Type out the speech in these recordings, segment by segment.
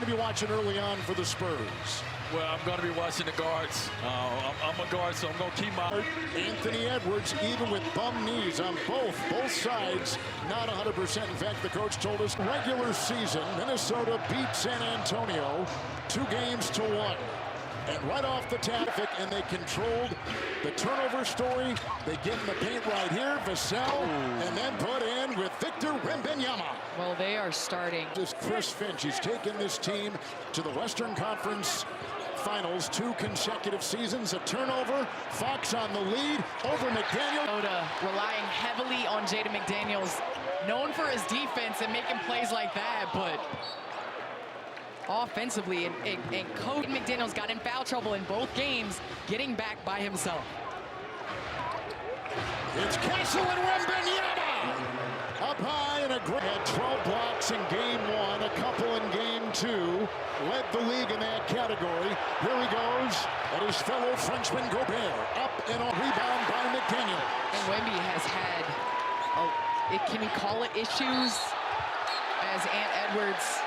going to be watching early on for the Spurs? Well, I'm going to be watching the guards. I'm a guard, so I'm going to keep my... Anthony Edwards, even with bum knees on both sides, not 100%. In fact, the coach told us regular season, Minnesota beat San Antonio 2-1. And right off the traffic, and they controlled the turnover story. They get in the paint right here, Vassell, and then put in with Victor Wembanyama. Well, they are starting. This Chris Finch, he's taken this team to the Western Conference Finals 2 consecutive seasons. A turnover, Fox on the lead over McDaniel. Relying heavily on Jaden McDaniels, known for his defense and making plays like that, but offensively, and Coach McDaniels got in foul trouble in both games, getting back by himself. It's Castle and Wembanyama up high and a great. Had 12 blocks in game 1, a couple in game 2. Led the league in that category. Here he goes, and his fellow Frenchman Gobert up and a rebound by McDaniel. And Wemby has had, can we call it issues, as Ant Edwards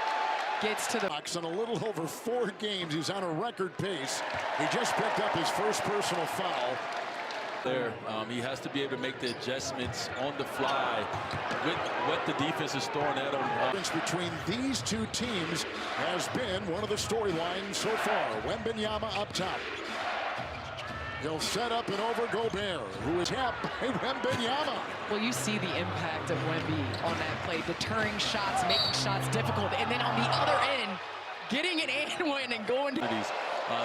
gets to the box in a little over 4 games. He's on a record pace. He just picked up his first personal foul. There, he has to be able to make the adjustments on the fly with what the defense is throwing at him. The difference between these two teams has been one of the storylines so far. Wembanyama up top. He'll set up and over Gobert, who is tapped by Wembanyama. Well, you see the impact of Wemby on that play, deterring shots, making shots difficult, and then on the other end, getting an and one and going to these.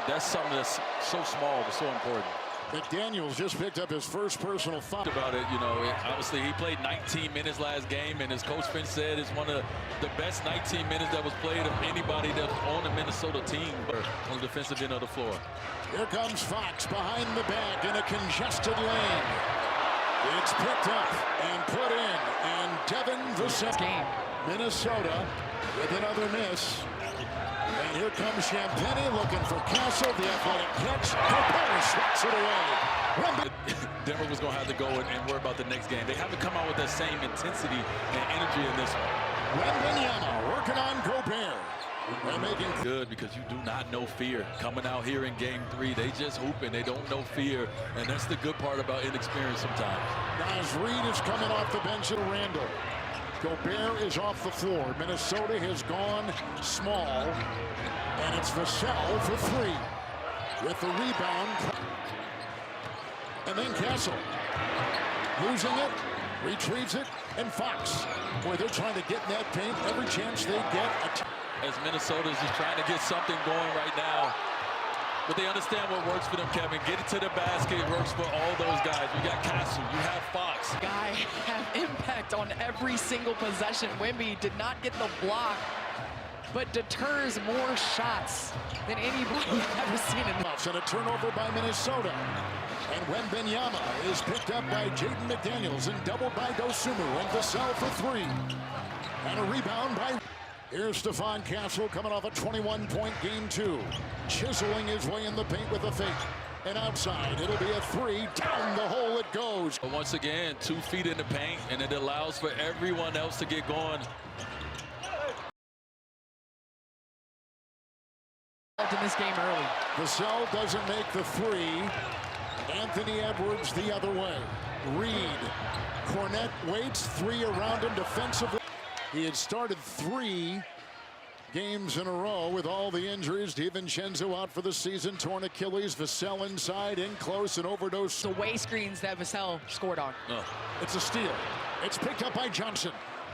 That's something that's so small but so important. McDaniels just picked up his first personal foul. About it, you know, obviously he played 19 minutes last game, and as Coach Finch said, it's one of the best 19 minutes that was played of anybody that's on the Minnesota team on the defensive end of the floor. Here comes Fox behind the back in a congested lane. It's picked up and put in, and Devin Vassell. Minnesota with another miss. And here comes Champagny looking for Castle, the athletic catch. Gobert swats it away. Denver was going to have to go and worry about the next game. They haven't come out with that same intensity and energy in this one. Wembanyama working on Gobert. They're making good because you do not know fear. Coming out here in game 3, they just hooping. They don't know fear, and that's the good part about inexperience sometimes. Naz Reid is coming off the bench at Randall. Gobert is off the floor. Minnesota has gone small, and it's Vassell for 3 with the rebound. And then Castle losing it, retrieves it, and Fox. Boy, they're trying to get in that paint every chance they get. As Minnesota's just trying to get something going right now. But they understand what works for them, Kevin. Get it to the basket. It works for all those guys. You got Castle. You have Fox. Guy have impact on every single possession. Wemby did not get the block, but deters more shots than anybody I've ever seen in the... And a turnover by Minnesota. And Wembanyama is picked up by Jaden McDaniels and doubled by Dosunmu. And Vassell for 3. And a rebound by... Here's Stephon Castle coming off a 21-point game 2. Chiseling his way in the paint with a fake. And outside, it'll be a 3. Down the hole it goes. But once again, 2 feet in the paint, and it allows for everyone else to get going. In this game early. Vassell doesn't make the 3. Anthony Edwards the other way. Reed. Cornette waits. 3 around him defensively. He had started 3 games in a row with all the injuries. DiVincenzo out for the season, torn Achilles. Vassell inside, in close, and overdose. The way screens that Vassell scored on. It's a steal. It's picked up by Johnson.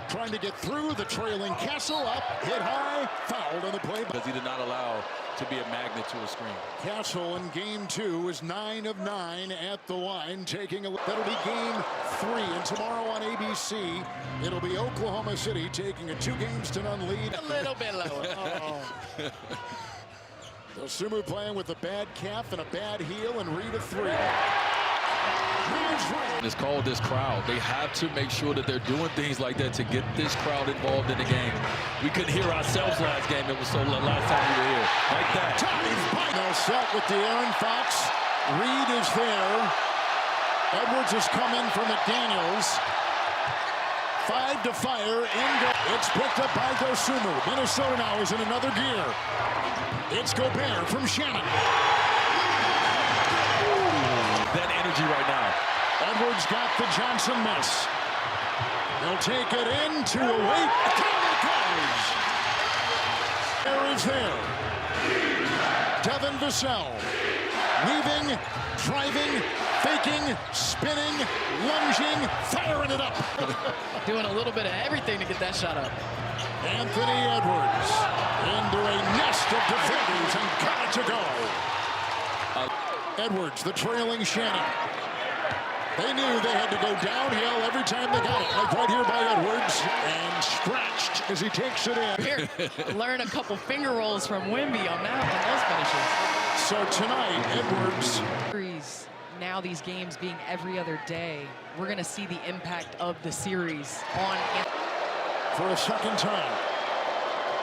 Trying to get through the trailing Castle, up, hit high, fouled on the play. Because he did not allow to be a magnet to a screen. Castle in game 2 is 9 of 9 at the line, taking a... That'll be game 3, and tomorrow on ABC, it'll be Oklahoma City taking a 2-0 lead. A little bit lower. Dosunmu playing with a bad calf and a bad heel, and Reed a 3. It's called this crowd. They have to make sure that they're doing things like that to get this crowd involved in the game. We couldn't hear ourselves last game. It was so last time we were here. Like that. Now set with De'Aaron Fox. Reed is there. Edwards has come in for McDaniels. 5 to fire. It's picked up by Dosumu. Minnesota now is in another gear. It's Gobert from Shannon. That energy right now. Edwards got the Johnson miss. He'll take it in to await. There goes. There is there. Devin Vassell. Weaving, driving, faking, spinning, lunging, firing it up. Doing a little bit of everything to get that shot up. Anthony Edwards into a nest of defenders and got it to go. Edwards, the trailing Shannon. They knew they had to go downhill every time they got it. Like right here by Edwards, and scratched as he takes it in. Here, learn a couple finger rolls from Wemby on those finishes. So tonight, Edwards. Now these games being every other day, we're going to see the impact of the series on. For a second time.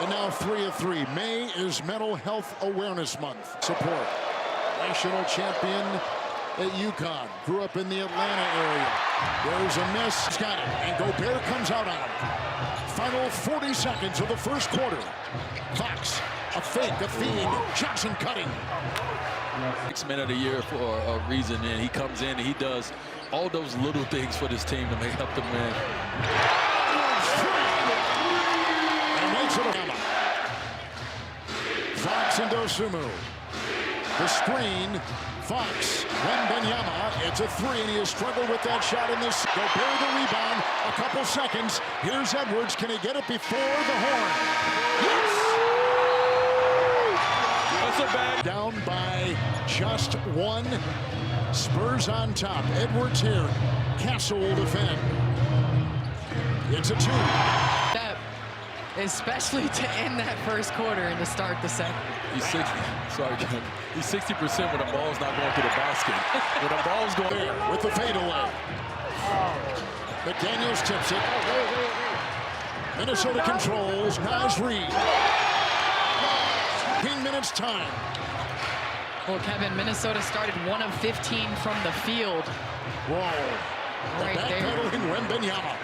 And now 3 of 3. May is Mental Health Awareness Month. Support. National champion at UConn. Grew up in the Atlanta area. There's a miss. He's got it. And Gobert comes out on him. Final 40 seconds of the first quarter. Fox, a fake, a feed. Johnson cutting. 6 men of the year for a reason, and he comes in and he does all those little things for this team to help them win. And makes it a Fox and Dosumu. The screen. Fox, Wembanyama, it's a 3, and he has struggled with that shot in this. Gobert the rebound, a couple seconds. Here's Edwards, can he get it before the horn? Yes! That's a bad. Down by just 1. Spurs on top. Edwards here. Castle will defend. It's a 2. That, especially to end that first quarter and to start the second. He's 60. Sorry, Ken. He's 60% when the ball's not going to the basket. When the ball's going there with the fadeaway. McDaniels tips it. Minnesota controls. Naz Reid. 15 minutes time. Well, Kevin, Minnesota started 1 of 15 from the field. Whoa. Right there. Backpedaling Wembanyama.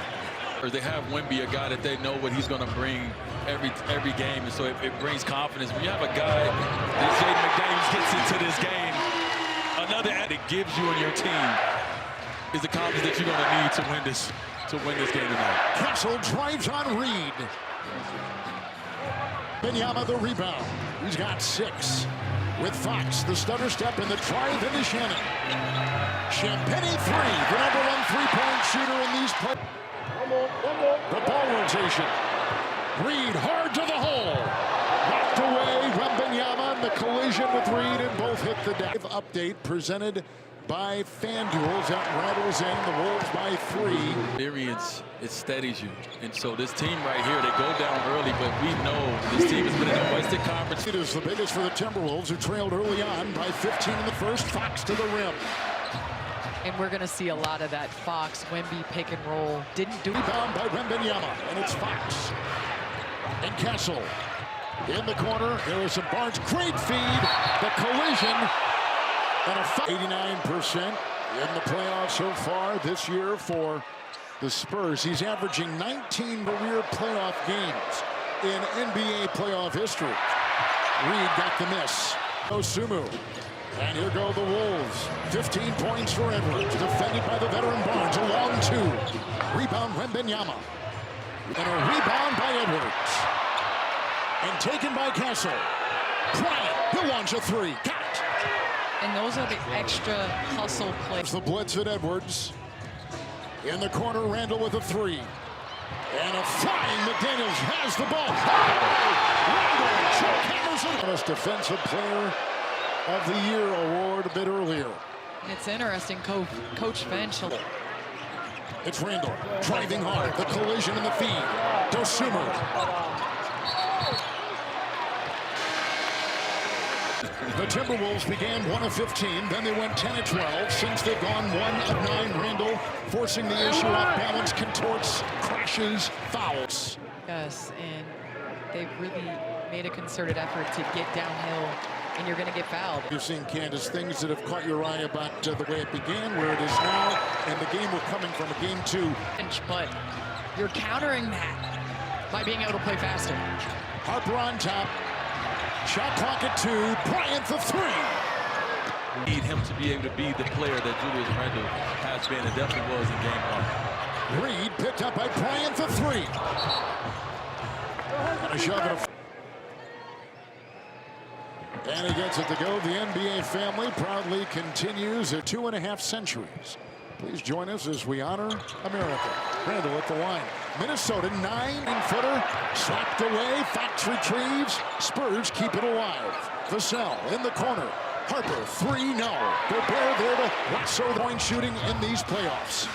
Or they have Wemby, a guy that they know what he's going to bring every game, and so it brings confidence. When you have a guy that Jaden McDaniels gets into this game, another ad it gives you and your team is the confidence that you're going to need to win this game tonight. Castle drives on Reed. Wembanyama the rebound. He's got 6. With Fox, the stutter step and the drive into Shannon. Champagny 3, the #1 3-point shooter in these plays. The ball rotation. Reed hard to the hole. Knocked away. Wembanyama and the collision with Reed, and both hit the deck. Update presented by FanDuel that rattles in the Wolves by 3. Experience, it steadies you. And so this team right here, they go down early, but we know this team has been in the Western Conference. It is the biggest for the Timberwolves, who trailed early on by 15 in the first. Fox to the rim. And we're going to see a lot of that Fox, Wemby pick and roll. Didn't do. Rebound by Wembanyama, and it's Fox. And Castle in the corner. Harrison Barnes, great feed. The collision. And a 89% in the playoffs so far this year for the Spurs. He's averaging 19 career playoff games in NBA playoff history. Reed got the miss. Dosumu. And here go the Wolves. 15 points for Edwards. Defended by the veteran Barnes. A long 2. Rebound Wembanyama. And a rebound by Edwards. And taken by Castle. Bryant. He'll launch a 3. Got it. And those are the extra hustle plays. The blitz at Edwards. In the corner, Randall with a 3. And a flying McDaniels has the ball. Randall choke hammers it. Best defensive player of the year award a bit earlier. It's interesting, Coach Finch. It's Randall driving hard. The collision in the feed. Dosumu. The Timberwolves began 1 of 15, then they went 10 of 12. Since they've gone 1 of 9, Randall forcing the issue off balance, contorts, crashes, fouls. Yes, and they've really made a concerted effort to get downhill, and you're going to get fouled. You've seen, Candace, things that have caught your eye about the way it began, where it is now, and the game we're coming from, a game 2. But You're countering that by being able to play faster. Harper on top. Shot clock at 2. Bryant for 3. Need him to be able to be the player that Julius Randle has been and definitely was in game 1. Reed picked up by Bryant for 3. And a shove it. And he gets it to go. The NBA family proudly continues their 2.5 centuries. Please join us as we honor America. Randle at the line. Minnesota 9-footer slapped away. Fox retrieves. Spurs keep it alive. Vassell in the corner. Harper 3 no. Gobert there to lasso the point shooting in these playoffs.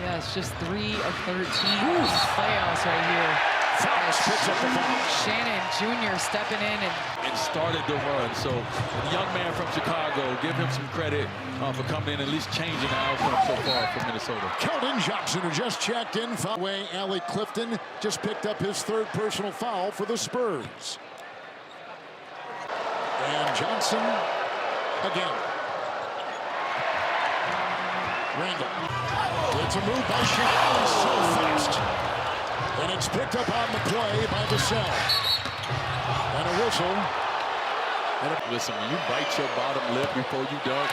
Yeah, it's just 3 of 13 in these playoffs right here. Fox picks up the ball. Shannon Jr. stepping in and started the run. So the young man from Chicago, give him some credit for coming in and at least changing the outcome so far for Minnesota. Keldon Johnson, who just checked in, foul away. Alec Clifton just picked up his 3rd personal foul for the Spurs. And Johnson again. Randle. It's a move by Shannon. So fast. And it's picked up on the play by Vassell. And a whistle. Listen, when you bite your bottom lip before you dunk,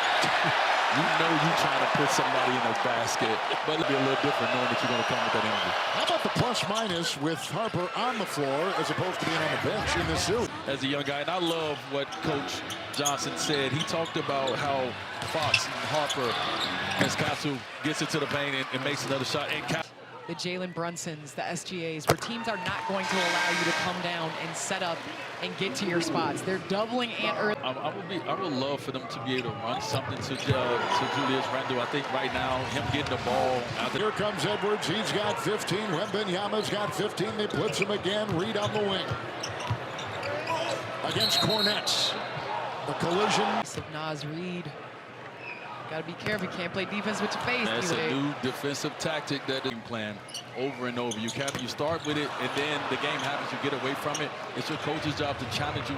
you know you're trying to put somebody in a basket. But it'll be a little different knowing that you're going to come with that energy. How about the plus-minus with Harper on the floor as opposed to being on the bench in this series? As a young guy, and I love what Coach Johnson said. He talked about how Fox and Harper, as Castle gets into the paint and makes another shot. And the Jalen Brunsons, the SGAs, where teams are not going to allow you to come down and set up and get to your spots. They're doubling and early. I would love for them to be able to run something to Julius Randle. I think right now, him getting the ball out there. Here comes Edwards. He's got 15. Wembanyama's got 15. They blitz him again. Reed on the wing. Against Cornets. The collision. Of Naz Reed. Got to be careful. You can't play defense with your face. That's a new defensive tactic that they plan over and over. You start with it, and then the game happens. You get away from it. It's your coach's job to challenge you.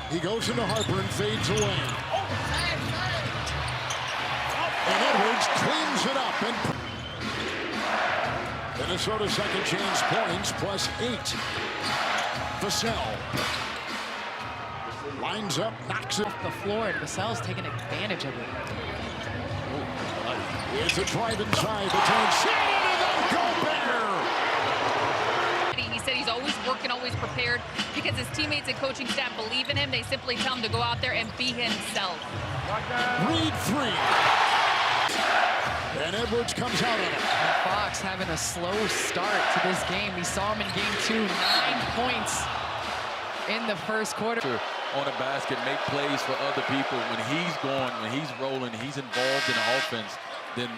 He goes into Harper and fades away. And Edwards cleans it up. And Minnesota second chance points plus 8. Vassell. Lines up, knocks it off the floor, and Vassell's taking advantage of it. It's a drive inside between Shannon and then Gobert. He said he's always working, always prepared, because his teammates and coaching staff believe in him. They simply tell him to go out there and be himself. Reed 3. And Edwards comes out of it. And Fox having a slow start to this game. We saw him in game 2, 9 points in the first quarter. On a basket, make plays for other people. When he's going, when he's rolling, he's involved in the offense, then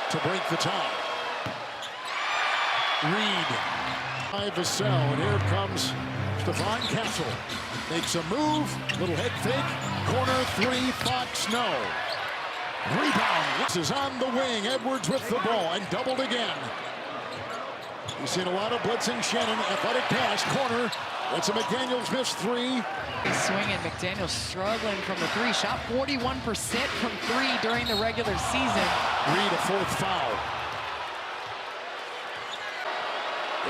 to break the tie. Reed by Vassell, and here comes Stephon Castle. Makes a move, little head fake, corner 3, Fox no. Rebound, this is on the wing, Edwards with the ball, and doubled again. We've seen a lot of blitzing. Shannon, athletic pass, corner. That's a McDaniels missed 3. He's swinging. McDaniels struggling from the 3. Shot 41% from 3 during the regular season. Reed, a 4th foul.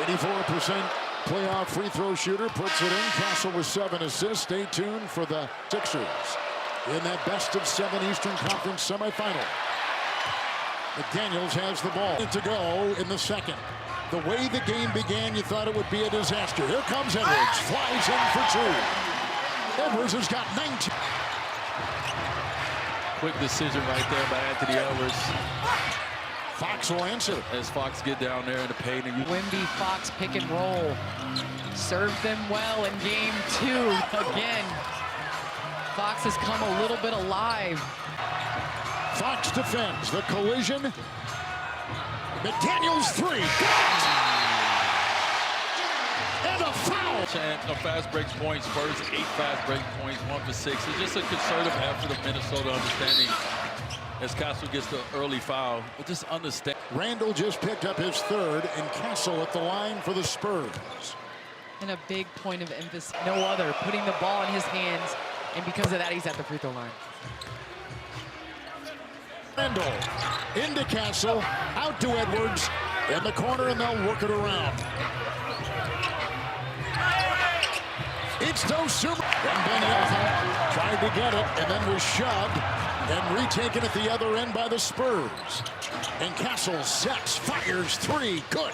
84% playoff free throw shooter, puts it in. Castle with 7 assists. Stay tuned for the Sixers in that best of 7 Eastern Conference semifinal. McDaniels has the ball to go in the second. The way the game began, you thought it would be a disaster. Here comes Edwards, flies in for 2. Edwards has got 19. Quick decision right there by Anthony Edwards. Fox will answer. As Fox get down there in the paint. And Wemby, Fox pick and roll. Served them well in game 2. Again, Fox has come a little bit alive. Fox defends the collision. McDaniels 3. And a foul. A fast break points, Spurs 8 fast break points, 1 for 6. It's just a concerted effort of Minnesota understanding as Castle gets the early foul. But just understand. Randle just picked up his 3rd, and Castle at the line for the Spurs. And a big point of emphasis, no other, putting the ball in his hands, and because of that, he's at the free throw line. Randall into Castle, out to Edwards in the corner, and they'll work it around. It's Dosunmu. Wembanyama tried to get it and then was shoved and retaken at the other end by the Spurs. And Castle sets, fires three, good.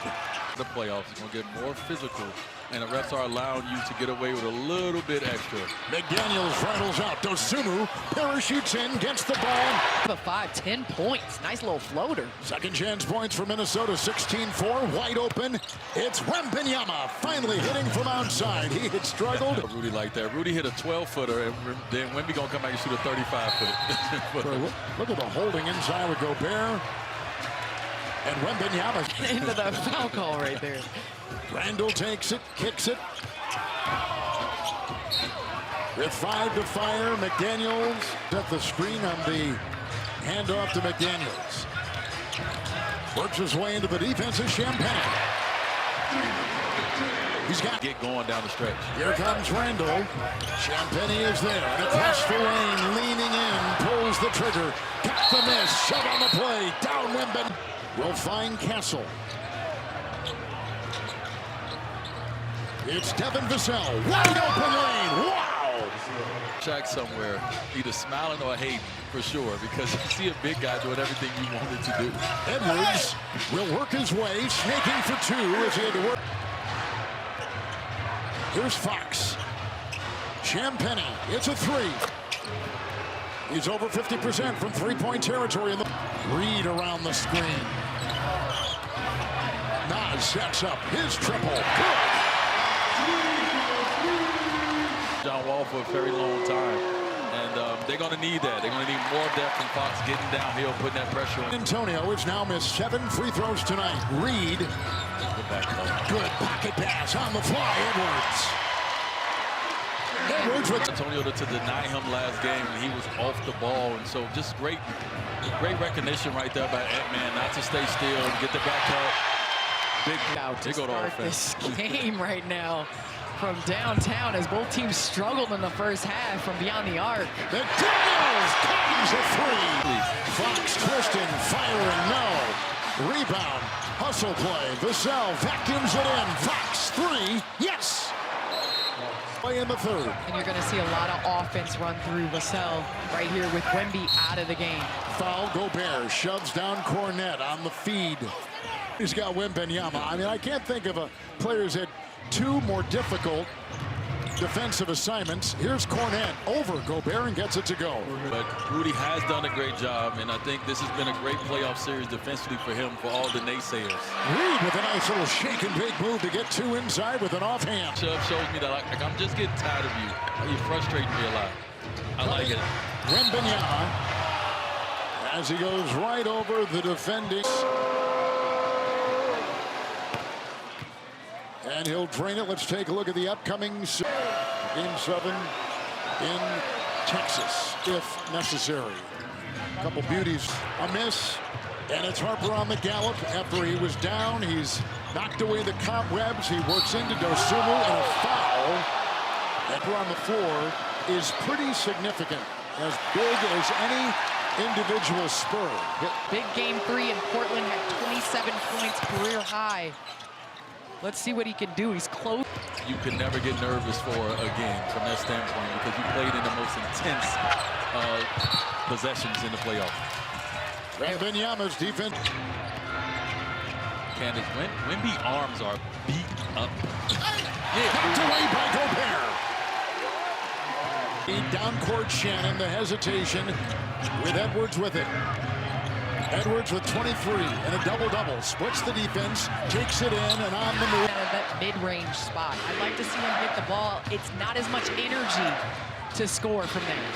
The playoffs is going to get more physical, and the refs are allowing you to get away with a little bit extra. McDaniels rattles out. Dosunmu parachutes in, gets the ball. The 10 points. Nice little floater. Second chance points for Minnesota, 16-4, wide open. It's Wembanyama finally hitting from outside. He had struggled. Rudy like that. Rudy hit a 12-footer, and then Wemby going to come back and shoot a 35-footer. Look at the holding inside with Gobert. And Wembanyama Into the foul call right there. Randall takes it, kicks it. With 5 to fire, McDaniels at the screen on the handoff to McDaniels. Works his way into the defense of Champagne. He's got Get going down the stretch. Here comes Randall. Champagne is there. And across the lane, leaning in, pulls the trigger. Got the miss. Shove on the play. Down Wemben. Will find Castle. It's Devin Vassell. Wide open lane. Wow. Shaq somewhere, either smiling or hating for sure, because you see a big guy doing everything you wanted to do. Edwards will work his way, snaking for two as he had to work. Here's Fox. Champagne. It's a three. He's over 50% from three-point territory. In the Reed around the screen. Nas sets up his triple. Good. John Wall for a very long time, and they're going to need that. They're going to need more depth from Fox getting downhill, putting that pressure on. Antonio has now missed 7 free throws tonight. Reed. Good pocket pass on the fly. Edwards with Antonio to deny him last game, and he was off the ball, and so just great recognition right there by Ant-Man not to stay still and get the back up. Out to start this game right now from downtown as both teams struggled in the first half from beyond the arc. McDaniels comes a three. Fox twisting, firing, no. Rebound, hustle play. Vassell vacuums it in. Fox three, yes. Play in the third. And you're going to see a lot of offense run through Vassell right here with Wemby out of the game. Foul, Gobert shoves down Cornette on the feed. He's got Wembanyama. I mean, I can't think of a player who's had 2 more difficult defensive assignments. Here's Cornette over Gobert and gets it to go. But Rudy has done a great job, and I think this has been a great playoff series defensively for him, for all the naysayers. Reed with a nice little shake and big move to get 2 inside with an offhand. Shove shows me that I'm just getting tired of you. You're frustrating me a lot. I like it. Wembanyama as he goes right over the defending. And he'll drain it. Let's take a look at the upcoming Game 7 in Texas, if necessary. A couple beauties. A miss, and it's Harper on the gallop. After he was down, he's knocked away the cobwebs. He works into Dosunmu, and a foul. Harper on the floor is pretty significant. As big as any individual Spur. Big game 3 in Portland, had 27 points, career high. Let's see what he can do. He's close. You can never get nervous for a game from that standpoint because you played in the most intense possessions in the playoffs. Wembanyama's defense. Candace, Wemby arms are beat up. Knocked away by Gobert. Down court Shannon, the hesitation with Edwards with it. Edwards with 23 and a double-double. Splits the defense, takes it in, and on the move. That mid-range spot. I'd like to see him hit the ball. It's not as much energy to score from there.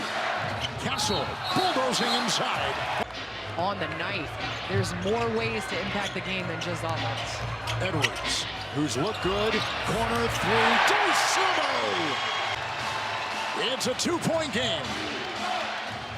Castle bulldozing inside. On the night, there's more ways to impact the game than just offense. Edwards, who's looked good. Corner three. Dosunmu! It's a 2-point game.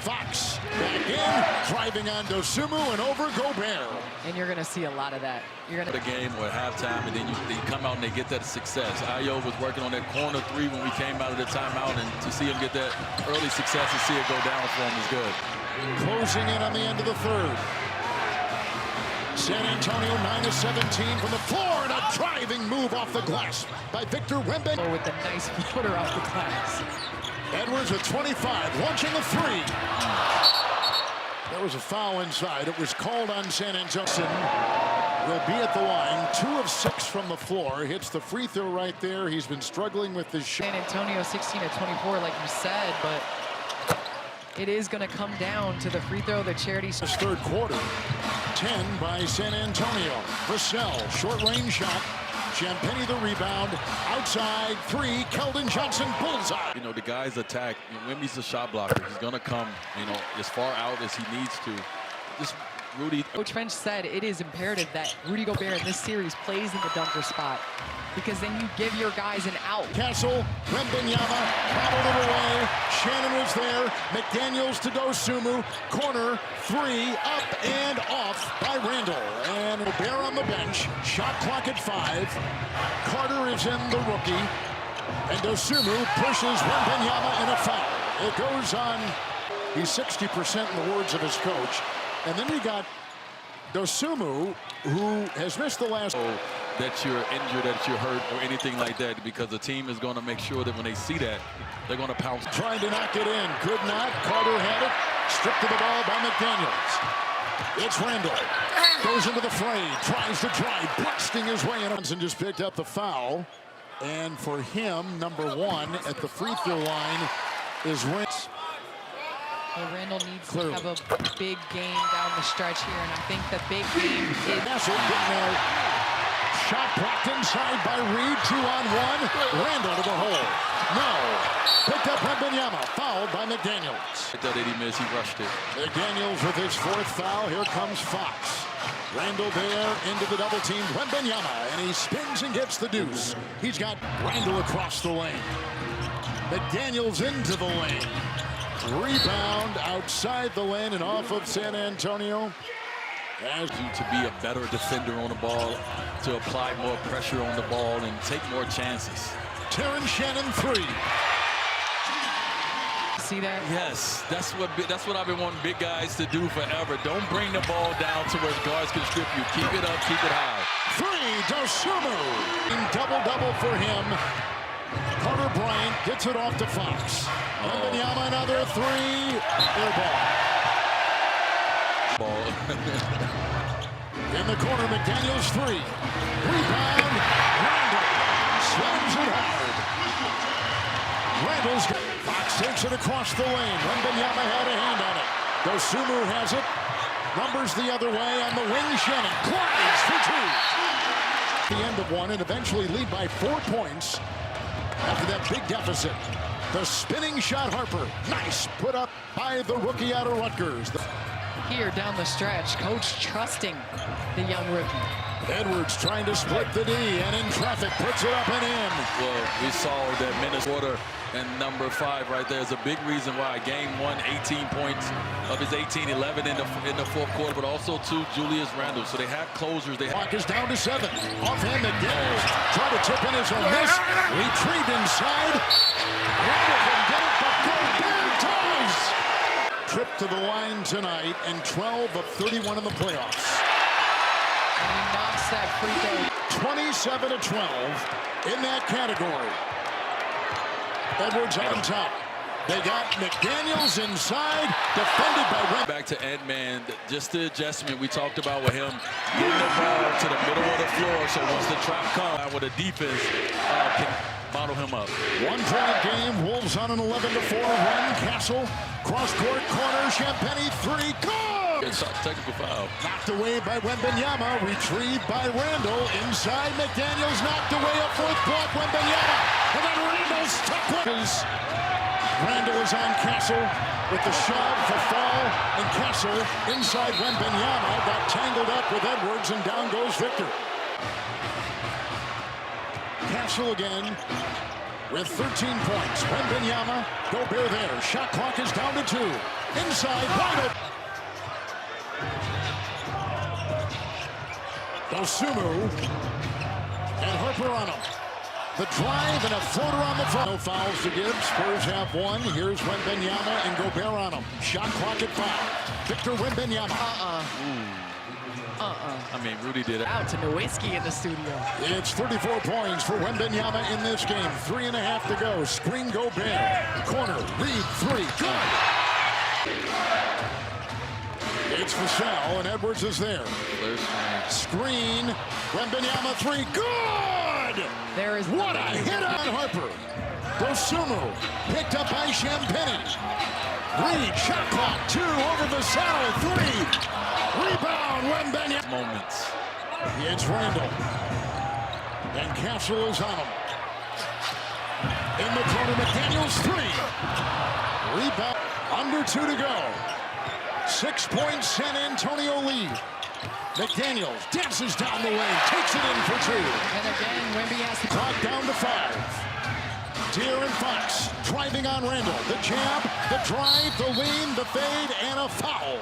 Fox back in, driving on Dosunmu and over Gobert. And you're going to see a lot of that. You're going The game or halftime, and then they come out and they get that success. Ayo was working on that corner three when we came out of the timeout, and to see him get that early success and see it go down for him is good. Closing in on the end of the third. San Antonio 9-17 from the floor, and a driving move off the glass by Victor Wembanyama. with a nice floater off the glass. Edwards with 25, launching a three. There was a foul inside. It was called on San Antonio. Will be at the line, 2 of 6 from the floor. Hits the free throw right there. He's been struggling with this shot. San Antonio 16 of 24, like you said, but it is going to come down to the free throw, the charity. This third quarter, 10 by San Antonio. Vassell, short range shot. Champagny the rebound. Outside, 3. Keldon Johnson, bullseye. You know, the guy's attack. Wemby's a shot blocker. He's going to come, you know, as far out as he needs to. Just Rudy. Coach Finch said it is imperative that Rudy Gobert in this series plays in the dunker spot, because then you give your guys an out. Castle, Wembanyama, battled it away. Shannon was there. McDaniels to Dosunmu. Corner, 3, up and off by Randall. And Gobert on the bench. Shot clock at 5. Carter is in, the rookie. And Dosunmu pushes Wembanyama in a foul. It goes on. He's 60% in the words of his coach. And then you got Dosunmu, who has missed the last. That you're injured, that you're hurt, or anything like that, because the team is going to make sure that when they see that, they're going to pounce. Trying to knock it in, could not. Carter had it, stripped of the ball by McDaniels. It's Randall, goes into the fray, tries to drive, blasting his way in. Johnson just picked up the foul, and for him, number 1 at the free throw line is Wentz. Well, Randall needs to have a big game down the stretch here, and I think the big game is. Nassau getting a shot blocked inside by Reed, 2-on-1. Randall to the hole. No. Picked up Wembanyama, fouled by McDaniels. That he missed, he rushed it. McDaniels with his 4th foul. Here comes Fox. Randall there into the double team. Wembanyama, and he spins and gets the deuce. He's got Randall across the lane. McDaniels into the lane. Rebound outside the lane and off of San Antonio. As you to be a better defender on the ball, to apply more pressure on the ball and take more chances. Terrence Shannon, 3. See that? Yes, that's what I've been wanting big guys to do forever. Don't bring the ball down to where guards can strip you. Keep it up, keep it high. 3, Dosunmu. Double-double for him. Carter Bryant gets it off to Fox. Wembanyama, another 3. Air ball. In the corner, McDaniels, 3. Rebound. Randall slams it hard. Randall's got. Fox takes it across the lane. Wembanyama had a hand on it. Dosunmu has it. Numbers the other way on the wing. Shannon glides for 2. The end of one, and eventually lead by 4 points. After that big deficit, the spinning shot, Harper. Nice put up by the rookie out of Rutgers. Here down the stretch, coach trusting the young rookie. Edwards trying to split the D, and in traffic puts it up and in. Well, we saw that Minnesota and number 5 right there is a big reason why. Game 1, 18 points of his 18, 11 in the 4th quarter, but also 2 Julius Randle. So they have closers. Clock is down to 7. Offhand McDaniels. Try to tip in his own miss. Retrieved inside. Randle can get it, but Gobert ties. Trip to the line tonight, and 12 of 31 in the playoffs. And he knocks that free throw. 27 to 12 in that category. Edwards on top. They got McDaniels inside, defended by Randall. Back to Ant-Man, just the adjustment we talked about with him getting the ball to the middle of the floor, so once the trap comes with a defense, can bottle him up. 1-point game, Wolves on an 11-4 run. Castle, cross-court corner, Champagny, 3, good! Technical foul. Knocked away by Wembanyama, retrieved by Randall. Inside, McDaniels knocked away a 4th block, Wembanyama, and then Randall stuck with his. Randall is on Castle with the shove for fall, and Castle inside Wembanyama got tangled up with Edwards, and down goes Victor. Castle again with 13 points. Wembanyama, Gobert there. Shot clock is down to 2. Inside, wide open. Dosumu and Harper on him. The drive and a floater on the front. No fouls to give. Spurs have one. Here's Wembanyama and Gobert on him. Shot clock at 5. Victor Wembanyama. I mean, Rudy did it. Out to Nowitzki in the studio. It's 34 points for Wembanyama in this game. 3.5 to go. Screen Gobert. Corner. Reed 3. Good. It's Vassell and Edwards is there. Screen. Wembanyama 3. Good. There is what a hit on Harper. Dosumu picked up by Champagnie. Reed, shot clock, 2 over Vassell, 3. Rebound, Wembanyama. Moments. It's Randall. And Castle is on him. In the corner, McDaniels 3. Rebound, under 2 to go. 6-point San Antonio lead. McDaniels dances down the lane, takes it in for 2. And again, Wemby has to clock down to 5. De'Aaron Fox driving on Randall. The jab, the drive, the lean, the fade, and a foul.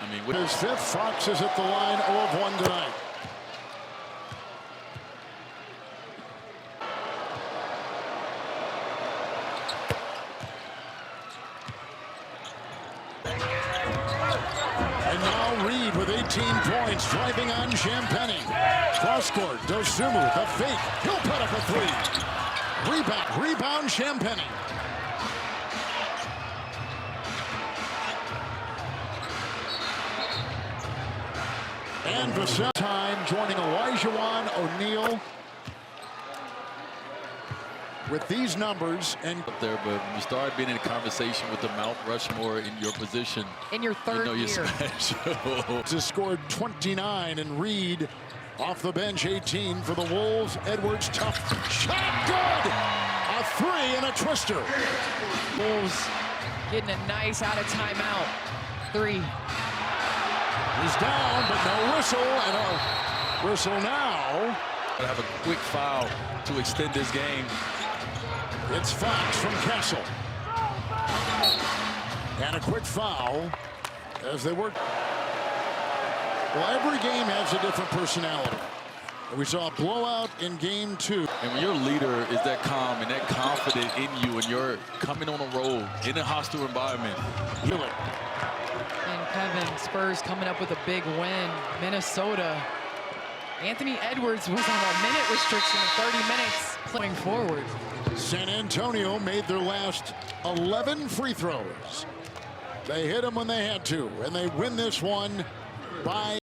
I mean, with his 5th, Fox is at the line 0 of 1 tonight. And now Reed with 18 points, driving on Champagnie. Cross court, Dosumu, the fake. He'll put up a 3. Rebound, Champagnie. And Vassell time joining Olajuwon O'Neal with these numbers. And up there, but when you start being in a conversation with the Mount Rushmore in your position, in your third you know you're year. special. Just scored 29, and Reed off the bench 18 for the Wolves. Edwards tough shot, good. A 3 and a twister. Wolves getting a nice out of timeout. 3. He's down, but no whistle, and a whistle now. Have a quick foul to extend this game. It's Fox from Castle. And a quick foul as they work. Well, every game has a different personality. We saw a blowout in game 2. And when your leader is that calm and that confident in you, and you're coming on a roll in a hostile environment. Hewitt. And Kevin, Spurs coming up with a big win. Minnesota. Anthony Edwards was on a minute restriction of 30 minutes playing forward. San Antonio made their last 11 free throws. They hit them when they had to, and they win this one by